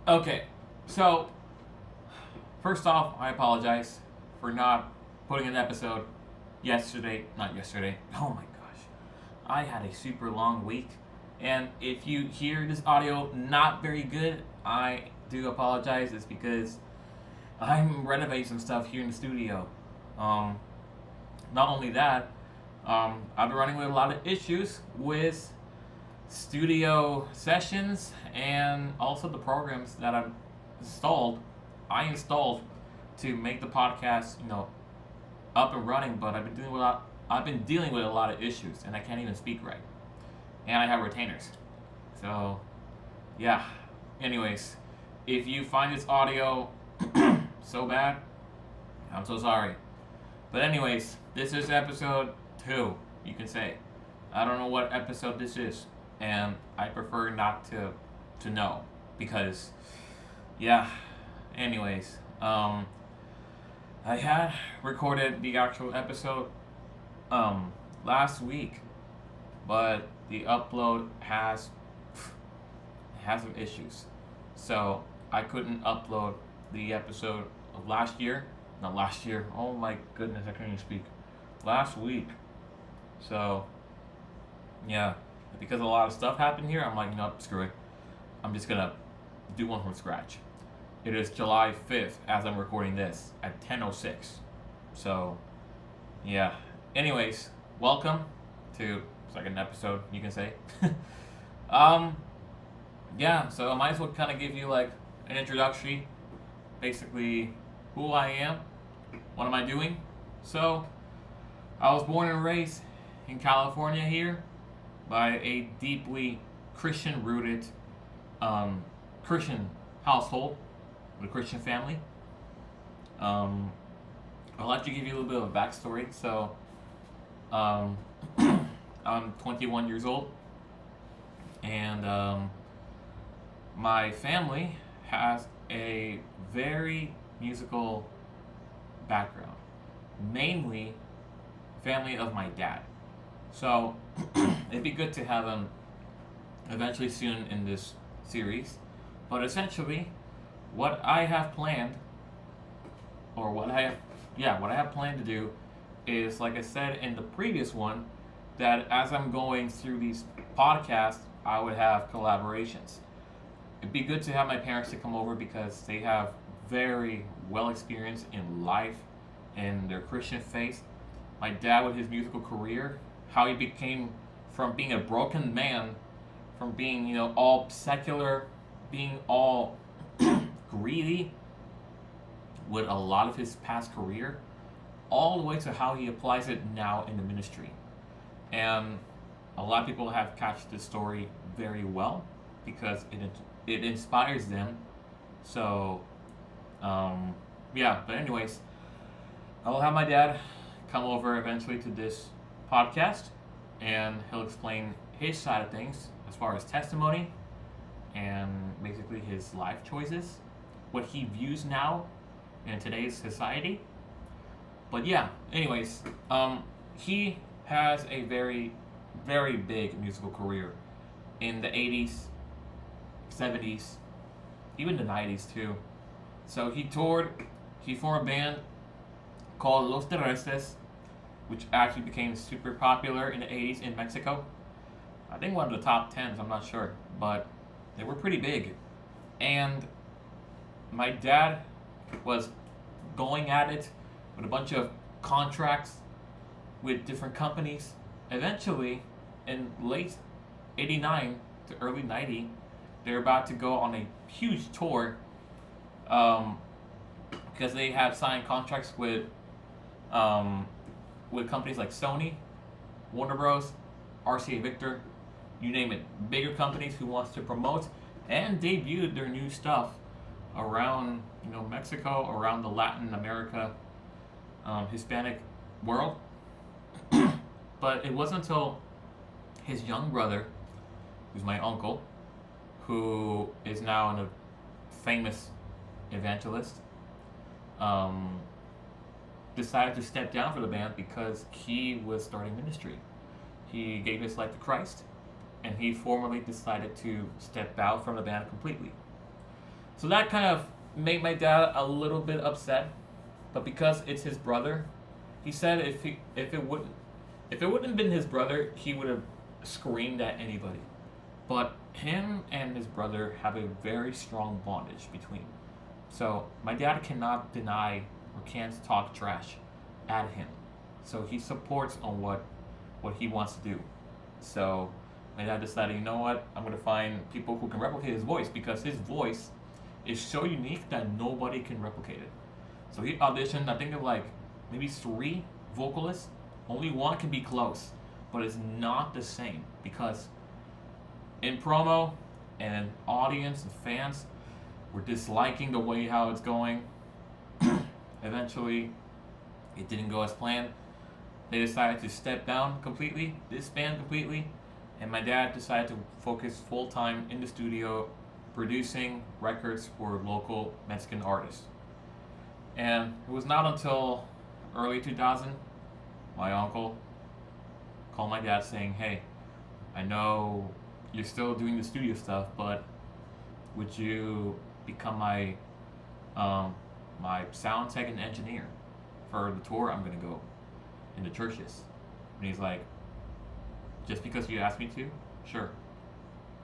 Okay, so first off, I apologize for not putting an episode yesterday. Not yesterday. Oh my gosh. I had a super long week. And if you hear this audio not very good, I do apologize. It's because I'm renovating some stuff here in the studio. Um, Not only that, I've been running with a lot of issues with studio sessions and also the programs that installed. I installed to make the podcast, up and running, but I've been dealing with a lot of issues, and I can't even speak right, and I have retainers. So, yeah. Anyways, if you find this audio so bad, I'm so sorry. But anyways, this is episode 2, you can say. I don't know what episode this is, and I prefer not to know because, yeah. Anyways, I had recorded the actual episode last week, but the upload has some issues, so I couldn't upload the episode of last year. Not last year. Oh my goodness, I can't even speak. Last week. So, yeah, because a lot of stuff happened here, I'm like, screw it. I'm just gonna do one from scratch. It is July 5th as I'm recording this at 10:06. So, yeah. Anyways, welcome to second episode, you can say. um, yeah. So I might as well kind of give you like an introductory, basically who I am, what am I doing. So, I was born and raised in California here by a deeply Christian rooted Christian household with a Christian family. Um, I'll let you give you a little bit of a backstory. So, um, I'm 21 years old, and my family has a very musical background, mainly family of my dad. So it'd be good to have him eventually soon in this series. But essentially, what I have planned, or what I have planned to do, is like I said in the previous one, that as I'm going through these podcasts, I would have collaborations. It'd be good to have my parents to come over because they have very well experience in life and their Christian faith. My dad with his musical career, how he became from being a broken man, from being, all secular, being all greedy with a lot of his past career, all the way to how he applies it now in the ministry. And a lot of people have catched this story very well because it inspires them. So, yeah, but anyways, I will have my dad come over eventually to this podcast, and he'll explain his side of things as far as testimony and basically his life choices, what he views now in today's society. But yeah, anyways, he has a very, very big musical career in the 80s, 70s, even the 90s too. So he formed a band called Los Terrestres, which actually became super popular in the 80s in Mexico. I think one of the top 10s, I'm not sure, but they were pretty big. And my dad was going at it with a bunch of contracts with different companies. Eventually, in late 89 to early 90, they're about to go on a huge tour because they have signed contracts with companies like Sony, Warner Bros., RCA Victor, you name it. Bigger companies who wants to promote and debut their new stuff around Mexico, around the Latin America, Hispanic world. But it wasn't until his young brother, who's my uncle, who is now a famous evangelist, decided to step down for the band because he was starting ministry. He gave his life to Christ, and he formally decided to step out from the band completely. So that kind of made my dad a little bit upset. But because it's his brother, he said if it wouldn't have been his brother, he would have screamed at anybody. But him and his brother have a very strong bondage between. So my dad cannot deny or can't talk trash at him. So he supports on what he wants to do. So my dad decided, you know what, I'm gonna find people who can replicate his voice because his voice is so unique that nobody can replicate it. So he auditioned, I think of like maybe three vocalists. Only one can be close, but it's not the same because in promo and audience and fans were disliking the way how it's going. Eventually, it didn't go as planned. They decided to step down completely, disband completely, and my dad decided to focus full time in the studio producing records for local Mexican artists. And it was not until early 2000 my uncle called my dad saying, "Hey, I know you're still doing the studio stuff, but would you become my sound tech and engineer for the tour I'm gonna go in the churches?" And he's like, "Just because you asked me to, sure."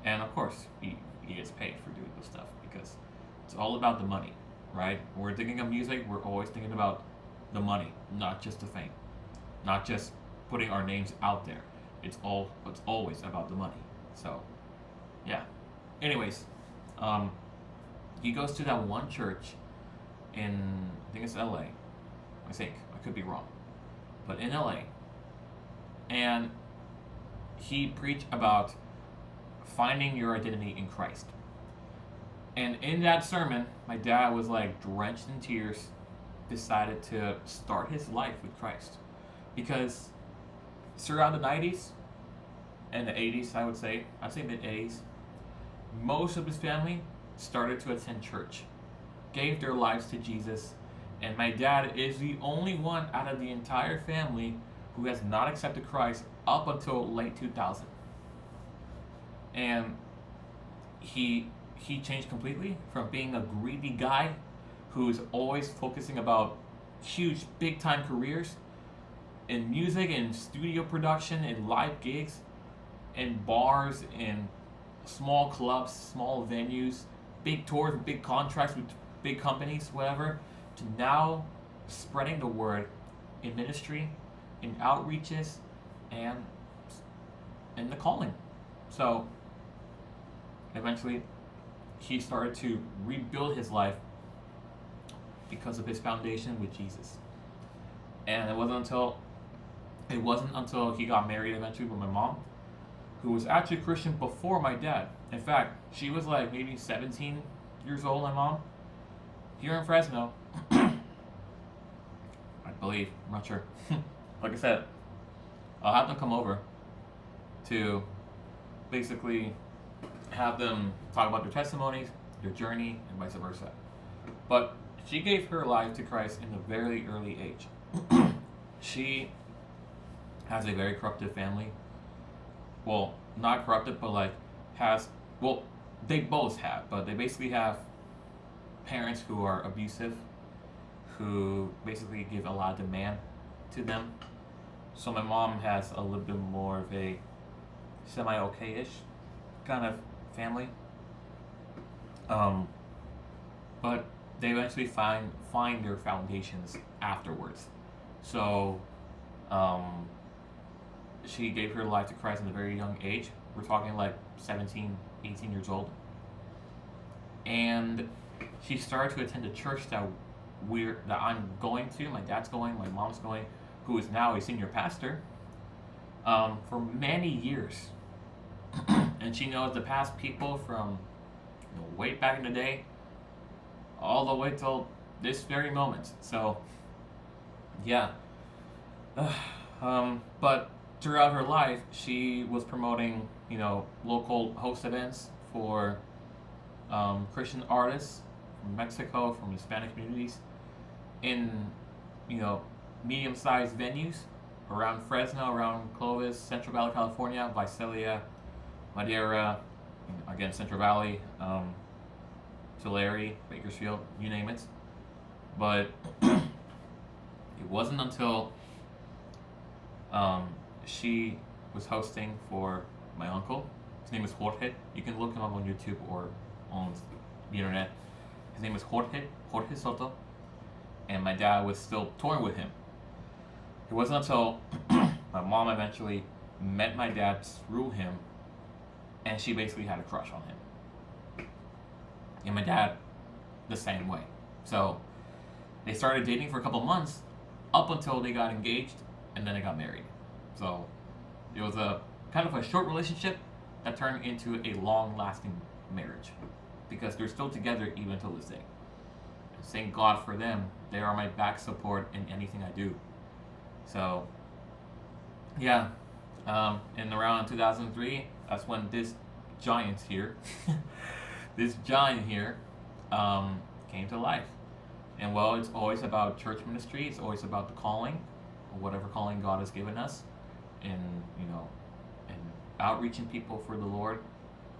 And of course, he gets paid for doing this stuff because it's all about the money, right? When we're thinking of music, we're always thinking about the money, not just the fame, not just putting our names out there. It's always about the money. So, yeah. Anyways, he goes to that one church in, I think it's LA. I could be wrong, but in LA, and he preached about finding your identity in Christ. And in that sermon, my dad was like drenched in tears, decided to start his life with Christ. Because throughout the 90s and the 80s, I'd say mid 80s, most of his family started to attend church, gave their lives to Jesus, and my dad is the only one out of the entire family who has not accepted Christ up until late 2000. And he changed completely from being a greedy guy who's always focusing about huge big time careers in music and studio production and live gigs in bars in small clubs, small venues, big tours, big contracts with big companies, whatever, to now spreading the word in ministry, in outreaches, and in the calling. So eventually he started to rebuild his life because of his foundation with Jesus. And it wasn't until he got married eventually with my mom, who was actually Christian before my dad. In fact, she was like maybe 17 years old, my mom, here in Fresno. I believe, I'm not sure. Like I said, I'll have them come over to basically have them talk about their testimonies, their journey, and vice versa. But she gave her life to Christ in a very early age. She has a very corrupted family. Well, not corrupted, but like they both have, but they basically have parents who are abusive, who basically give a lot of demand to them. So my mom has a little bit more of a semi-okay-ish kind of family. But they eventually find their foundations afterwards. So she gave her life to Christ at a very young age. We're talking like 17, 18 years old. And she started to attend a church that I'm going to, my dad's going, my mom's going, who is now a senior pastor, for many years. And she knows the past people from way back in the day all the way till this very moment. So, yeah. But throughout her life, she was promoting, local host events for Christian artists from Mexico, from Hispanic communities, in, medium-sized venues around Fresno, around Clovis, Central Valley, California, Visalia, Madera, again, Central Valley. Tulare, Bakersfield, you name it. But it wasn't until um, she was hosting for my uncle. His name is Jorge. You can look him up on YouTube or on the internet. His name is Jorge Soto, and my dad was still touring with him. It wasn't until my mom eventually met my dad through him, and she basically had a crush on him. And my dad, the same way. So they started dating for a couple months, up until they got engaged, and then they got married. So it was a kind of a short relationship that turned into a long-lasting marriage, because they're still together even till this day. And thank God for them. They are my back support in anything I do. So yeah, in around 2003, that's when this giant here, this giant here, came to life. And well, it's always about church ministry. It's always about the calling, or whatever calling God has given us, and and outreaching people for the Lord,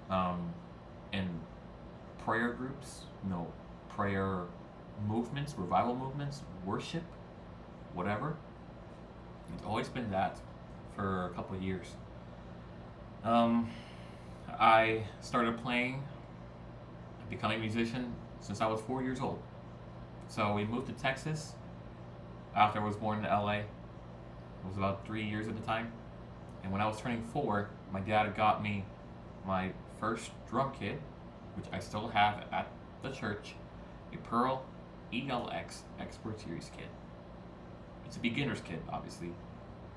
and prayer groups, prayer movements, revival movements, worship, whatever. It's always been that for a couple of years. I started playing, becoming a musician since I was 4 years old. So we moved to Texas after I was born in LA. It was about 3 years at the time. And when I was turning 4, my dad got me my first drum kit, which I still have at the church, a Pearl ELX Expert Series kit. It's a beginner's kit, obviously,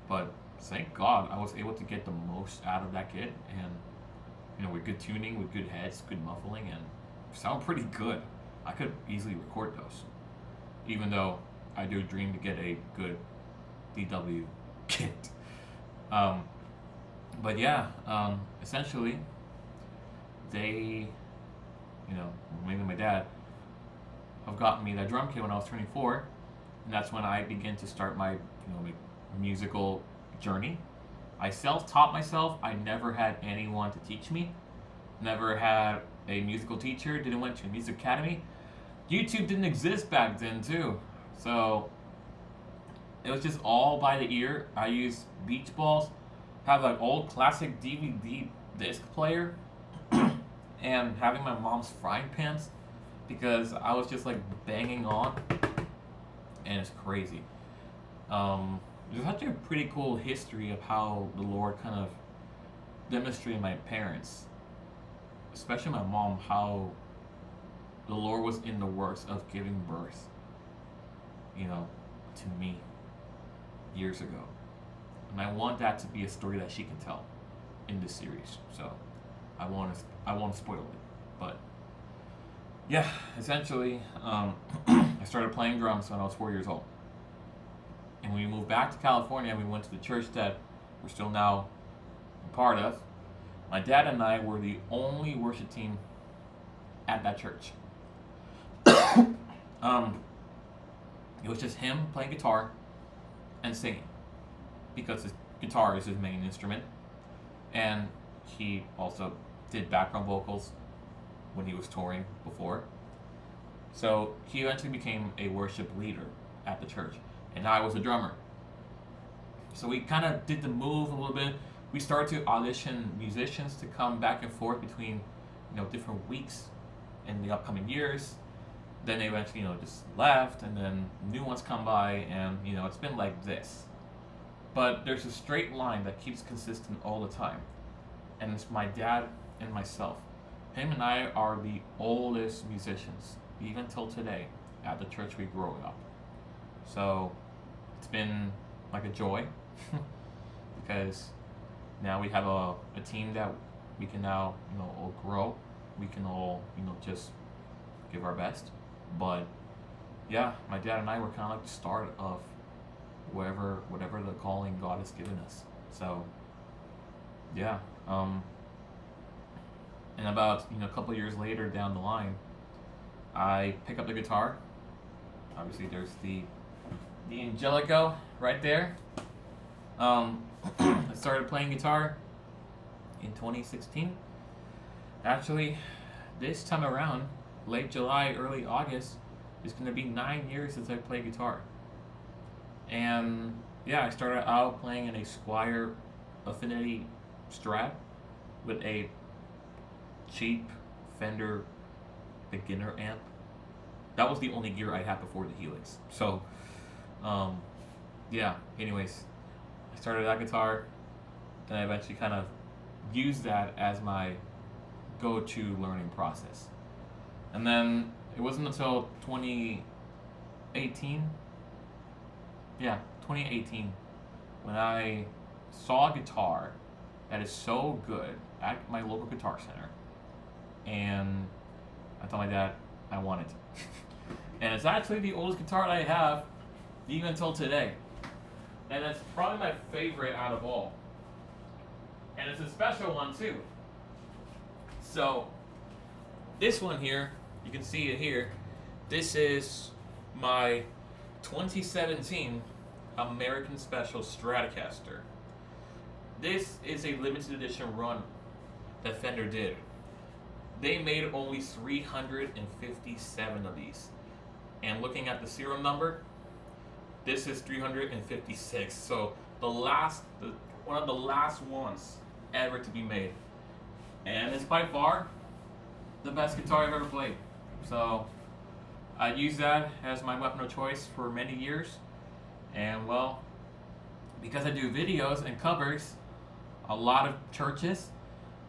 but thank God I was able to get the most out of that kit, and with good tuning, with good heads, good muffling, and sound pretty good. I could easily record those, even though I do dream to get a good DW kit. But yeah, essentially, they, mainly my dad, have gotten me that drum kit when I was turning 4, and that's when I began to start my, my musical journey. I self-taught myself. I never had anyone to teach me. Never had a musical teacher. Didn't went to a music academy. YouTube didn't exist back then too, so it was just all by the ear. I used beach balls, have an old classic DVD disc player, and having my mom's frying pans, because I was just like banging on, and it's crazy. There's actually a pretty cool history of how the Lord kind of demonstrated my parents, especially my mom, how the Lord was in the works of giving birth, to me years ago. And I want that to be a story that she can tell in this series. So I won't spoil it, but yeah, essentially, I started playing drums when I was 4 years old. And when we moved back to California, we went to the church that we're still now a part of. My dad and I were the only worship team at that church. It was just him playing guitar and singing, because his guitar is his main instrument, and he also did background vocals when he was touring before. So he eventually became a worship leader at the church, and I was a drummer. So we kind of did the move a little bit. We started to audition musicians to come back and forth between, different weeks in the upcoming years. Then they eventually, just left, and then new ones come by, and, it's been like this. But there's a straight line that keeps consistent all the time, and it's my dad and myself. Him and I are the oldest musicians, even till today, at the church we grew up. So it's been like a joy, because now we have a team that we can now, all grow. We can all, just give our best. But yeah, my dad and I were kind of like the start of whatever the calling God has given us. So yeah, and about a couple of years later down the line, I pick up the guitar. Obviously, there's the Angelico right there. I started playing guitar in 2016. Actually, this time around, late July, early August, it's gonna be 9 years since I played guitar. And yeah, I started out playing in a Squire Affinity Strat with a cheap Fender beginner amp. That was the only gear I had before the Helix. So, um, yeah. Anyways, I started that guitar, then I eventually kind of used that as my go-to learning process. And then it wasn't until 2018, yeah, 2018, when I saw a guitar that is so good at my local guitar center, and I told my dad I want it. And it's actually the oldest guitar that I have, even until today. And it's probably my favorite out of all. And it's a special one too. So, this one here, you can see it here. This is my 2017 American Special Stratocaster. This is a limited edition run that Fender did. They made only 357 of these. And looking at the serial number, this is 356. So one of the last ones ever to be made. And it's by far the best guitar I've ever played. So I used that as my weapon of choice for many years. And well, because I do videos and covers, a lot of churches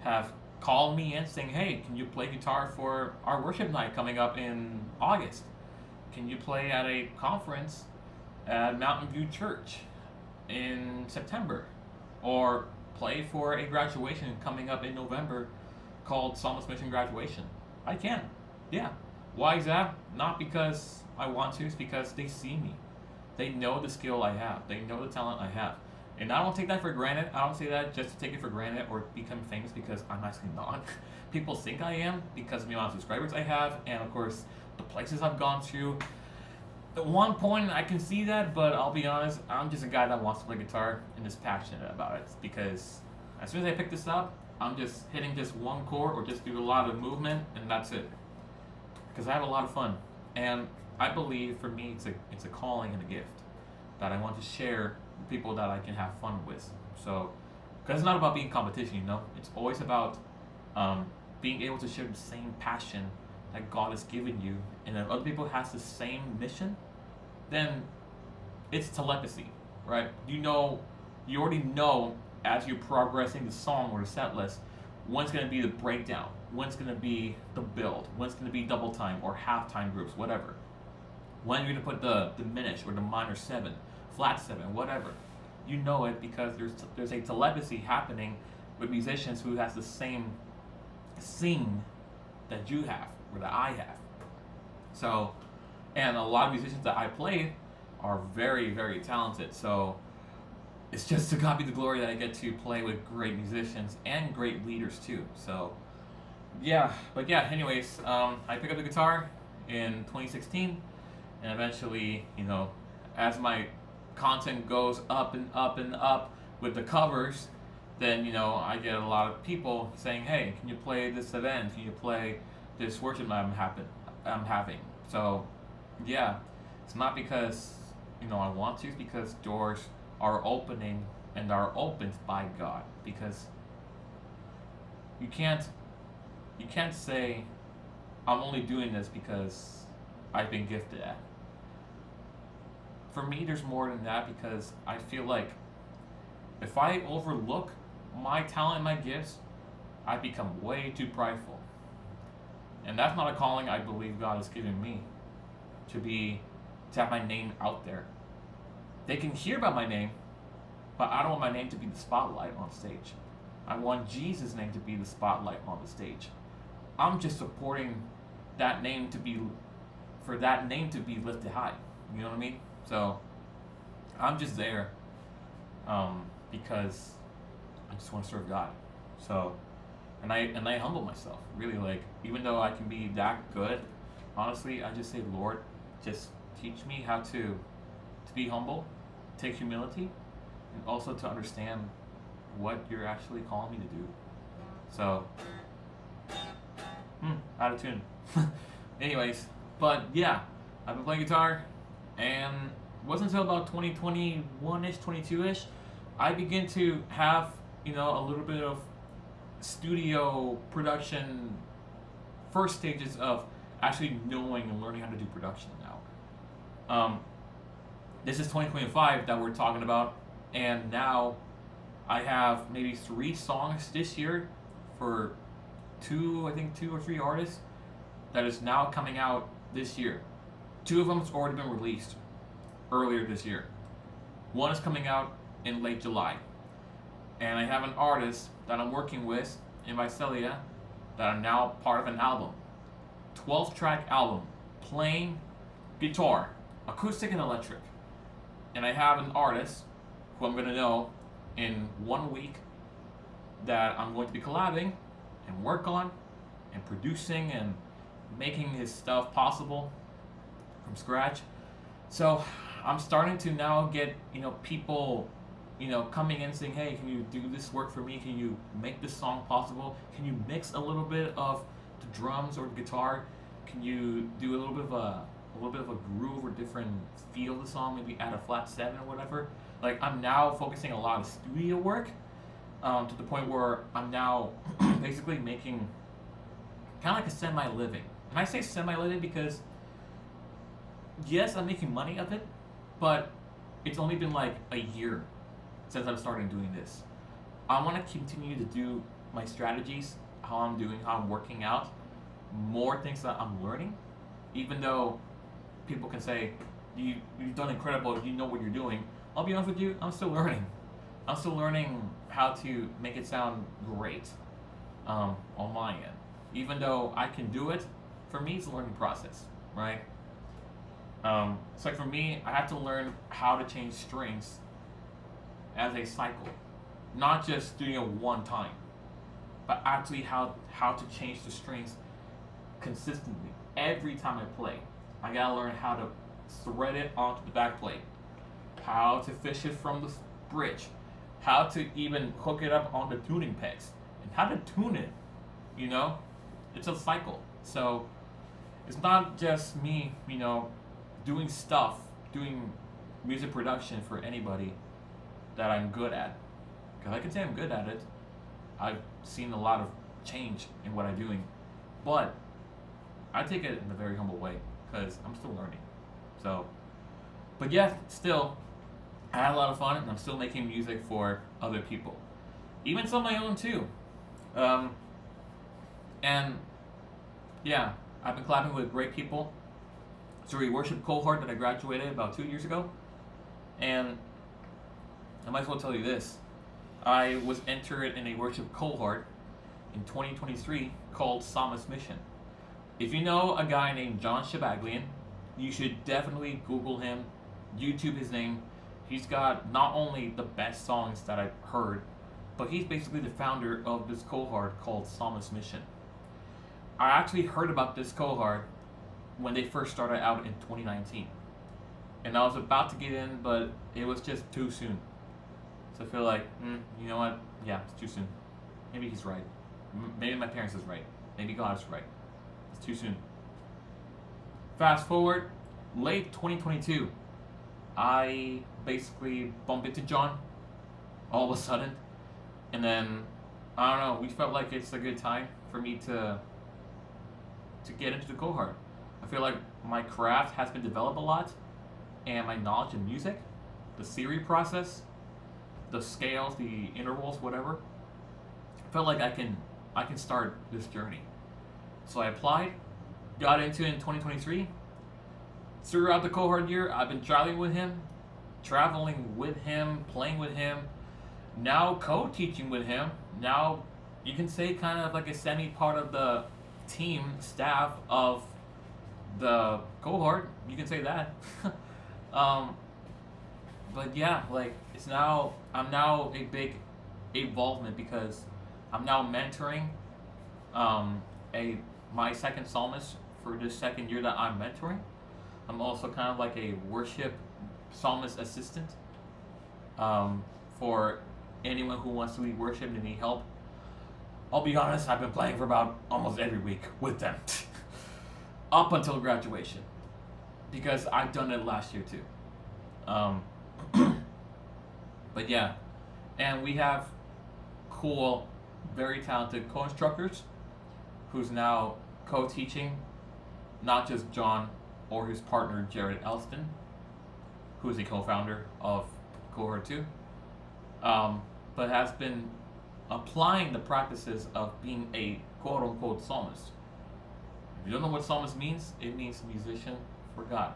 have called me in saying, hey, can you play guitar for our worship night coming up in August? Can you play at a conference at Mountain View Church in September? Or play for a graduation coming up in November called Psalmist Mission Graduation? I can. Yeah. Why is that? Not because I want to, it's because they see me. They know the skill I have. They know the talent I have. And I don't take that for granted. I don't say that just to take it for granted or become famous, because I'm actually not. People think I am because of the amount of subscribers I have, and of course the places I've gone to. At one point I can see that, but I'll be honest, I'm just a guy that wants to play guitar and is passionate about it, because as soon as I pick this up, I'm just hitting just one chord or just do a lot of movement, and that's it. Because I have a lot of fun, and I believe for me it's a calling and a gift that I want to share with people that I can have fun with. So, because it's not about being competition, you know. It's always about being able to share the same passion that God has given you, and if other people has the same mission, then it's telepathy, right? You already know as you're progressing the song or the set list, when's going to be the breakdown, when's going to be the build, when's going to be double time or half time groups, whatever. When you're going to put the diminished or the minor 7, flat 7, whatever. You know it because there's a telepathy happening with musicians who has the same sing that you have or that I have. So, and a lot of musicians that I play are very, very talented. So it's just to God be the glory that I get to play with great musicians and great leaders too. So yeah, but yeah, anyways, I picked up the guitar in 2016, and eventually, as my content goes up and up and up with the covers, then I get a lot of people saying, hey, can you play this event? Can you play this worship I'm having? So yeah, it's not because I want to, it's because doors are opening and are opened by God. Because you can't say I'm only doing this because I've been gifted at. For me, there's more than that, because I feel like if I overlook my talent and my gifts, I become way too prideful. And that's not a calling I believe God has given me, to have my name out there. They can hear about my name, but I don't want my name to be the spotlight on stage. I want Jesus' name to be the spotlight on the stage. I'm just supporting that name for that name to be lifted high. You know what I mean? So I'm just there because I just want to serve God. So and I humble myself, really. Like, even though I can be that good, honestly, I just say, Lord, just teach me how to be humble, take humility, and also to understand what you're actually calling me to do. So out of tune. Anyways, but yeah, I've been playing guitar, and it wasn't until about 2021 ish, 22 ish, I began to have a little bit of studio production, first stages of actually knowing and learning how to do production now. This is 2025 that we're talking about, and now I have maybe 3 songs this year for two, I think 2 or 3 artists that is now coming out this year. 2 of them has already been released earlier this year. One is coming out in late July, and I have an artist that I'm working with in Visalia that I'm now part of an album, 12-track album, playing guitar, acoustic and electric. And I have an artist who I'm gonna know in 1 week that I'm going to be collabing and work on and producing and making his stuff possible from scratch. So I'm starting to now get people coming in saying, hey, can you do this work for me? Can you make this song possible? Can you mix a little bit of the drums or the guitar? Can you do a little bit of a groove or different feel of the song? Maybe add a flat 7 or whatever. Like, I'm now focusing a lot of studio work to the point where I'm now basically making kind of like a semi-living. And I say semi-living because yes, I'm making money of it, but it's only been like a year since I've started doing this. I want to continue to do my strategies, how I'm doing, how I'm working out, more things that I'm learning, even though people can say, you've done incredible, you know what you're doing. I'll be honest with you, I'm still learning. I'm still learning how to make it sound great on my end. Even though I can do it, for me it's a learning process, right? It's like for me, I have to learn how to change strings as a cycle, not just doing it one time, but actually how to change the strings consistently every time I play. I gotta learn how to thread it onto the back plate, how to fish it from the bridge, how to even hook it up on the tuning pegs, and how to tune it. It's a cycle. So it's not just me, doing music production for anybody that I'm good at. Because I can say I'm good at it. I've seen a lot of change in what I'm doing. But I take it in a very humble way because I'm still learning. So, but yeah, still, I had a lot of fun and I'm still making music for other people. Even some of my own too. And yeah, I've been collabing with great people through a worship cohort that I graduated about 2 years ago. And I might as well tell you this. I was entered in a worship cohort in 2023 called Psalmist Mission. If you know a guy named John Shabaglian, you should definitely Google him, YouTube his name. He's got not only the best songs that I've heard, but he's basically the founder of this cohort called Psalmist Mission. I actually heard about this cohort when they first started out in 2019. And I was about to get in, but it was just too soon. So I feel like, you know what? Yeah, it's too soon. Maybe he's right. Maybe my parents is right. Maybe God is right. It's too soon. Fast forward, late 2022, I basically bumped into John all of a sudden. And then, I don't know, we felt like it's a good time for me to get into the cohort. I feel like my craft has been developed a lot, and my knowledge in music, the theory process, the scales, the intervals, whatever, I felt like I can start this journey. So I applied, got into it in 2023. Throughout the cohort year, I've been traveling with him, playing with him, now co-teaching with him. Now you can say kind of like a semi-part of the team staff of the cohort. You can say that. But yeah, like I'm now a big involvement because I'm now mentoring my second psalmist for this second year that I'm mentoring. I'm also kind of like a worship psalmist assistant for anyone who wants to lead worship and need help. I'll be honest, I've been playing for about almost every week with them. up until graduation, because I've done it last year too. Um, but yeah, and we have cool, very talented co-instructors who's now co-teaching, not just John or his partner Jared Elston, who is a co-founder of Cohort 2, but has been applying the practices of being a quote-unquote psalmist. If you don't know what psalmist means, it means musician for God.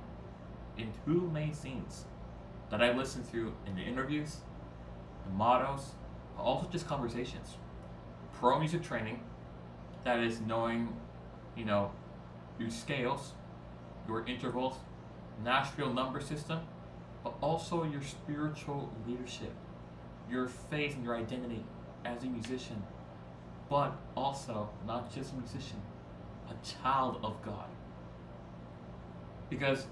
In two main scenes that I listened to in the interviews, the mottos, but also just conversations. Pro music training, that is knowing, you know, your scales, your intervals, Nashville number system, but also your spiritual leadership, your faith and your identity as a musician, but also not just a musician, a child of God. Because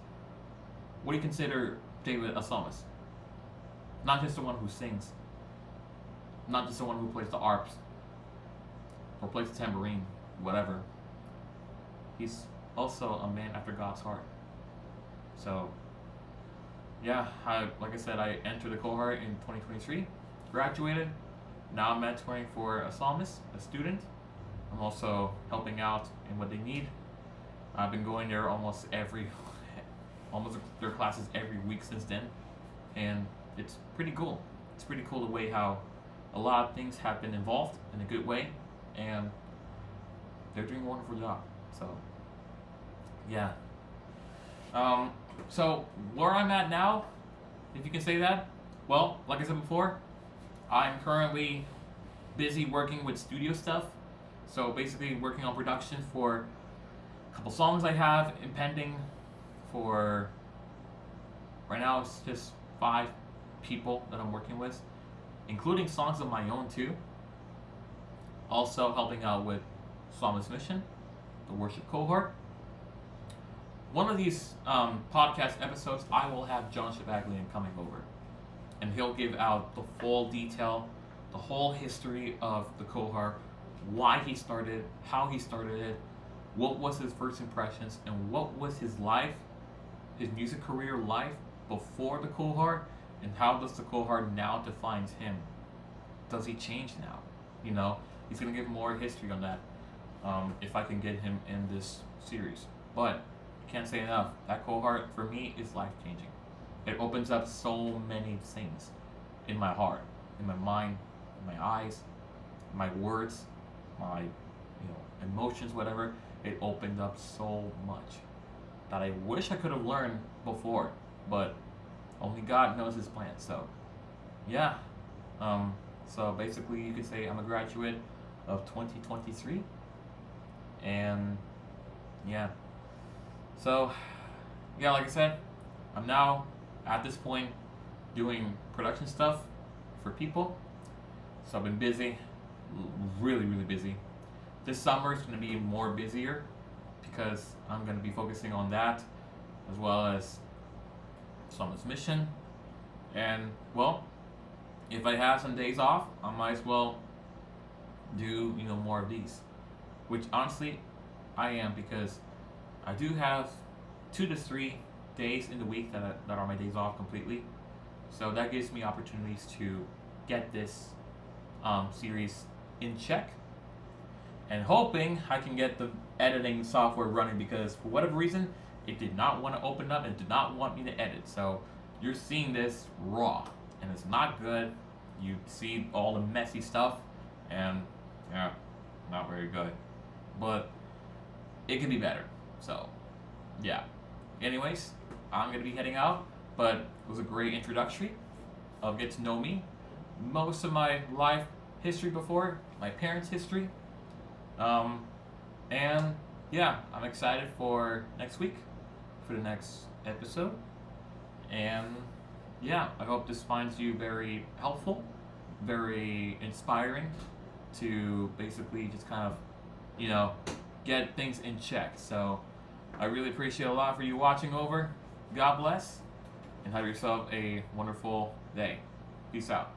what do you consider David a psalmist? Not just the one who sings, not just the one who plays the harps or plays the tambourine, whatever. He's also a man after God's heart. So, yeah, like I said, I entered the cohort in 2023, graduated. Now I'm mentoring for a psalmist, a student. I'm also helping out in what they need. I've been going there almost their classes every week since then, and it's pretty cool. It's pretty cool the way how a lot of things have been involved in a good way, and they're doing a wonderful job. So, yeah. So where I'm at now, if you can say that, well, like I said before, I'm currently busy working with studio stuff. So basically working on production for a couple songs I have impending for, right now it's just 5 people that I'm working with, including songs of my own too. Also helping out with Psalmist Mission, the worship cohort. One of these podcast episodes, I will have John Shabaglian coming over, and he'll give out the full detail, the whole history of the cohort, why he started, how he started it, what was his first impressions, and what was his life, his music career life before the cohort, and how does the cohort now defines him. Does he change now? You know, he's gonna give more history on that if I can get him in this series. But can't say enough. That cohort for me is life changing. It opens up so many things in my heart, in my mind, in my eyes, my words, my emotions, whatever. It opened up so much that I wish I could have learned before, but only God knows his plan. So yeah. So basically you could say I'm a graduate of 2023, and yeah. So, yeah, like I said, I'm now at this point doing production stuff for people. So I've been busy, really, really busy. This summer is going to be more busier because I'm going to be focusing on that as well as Psalmist Mission. And, well, if I have some days off, I might as well do, more of these. Which, honestly, I am, because I do have 2 to 3 days in the week that are my days off completely. So that gives me opportunities to get this series in check. And hoping I can get the editing software running, because for whatever reason, it did not want to open up and did not want me to edit. So you're seeing this raw, and it's not good. You see all the messy stuff, and yeah, not very good. But it can be better. So, yeah. Anyways, I'm going to be heading out, but it was a great introductory of get to know me. Most of my life history before, my parents' history. And yeah, I'm excited for next week, for the next episode. And yeah, I hope this finds you very helpful, very inspiring to basically just kind of, get things in check. So I really appreciate a lot for you watching over. God bless, and have yourself a wonderful day. Peace out.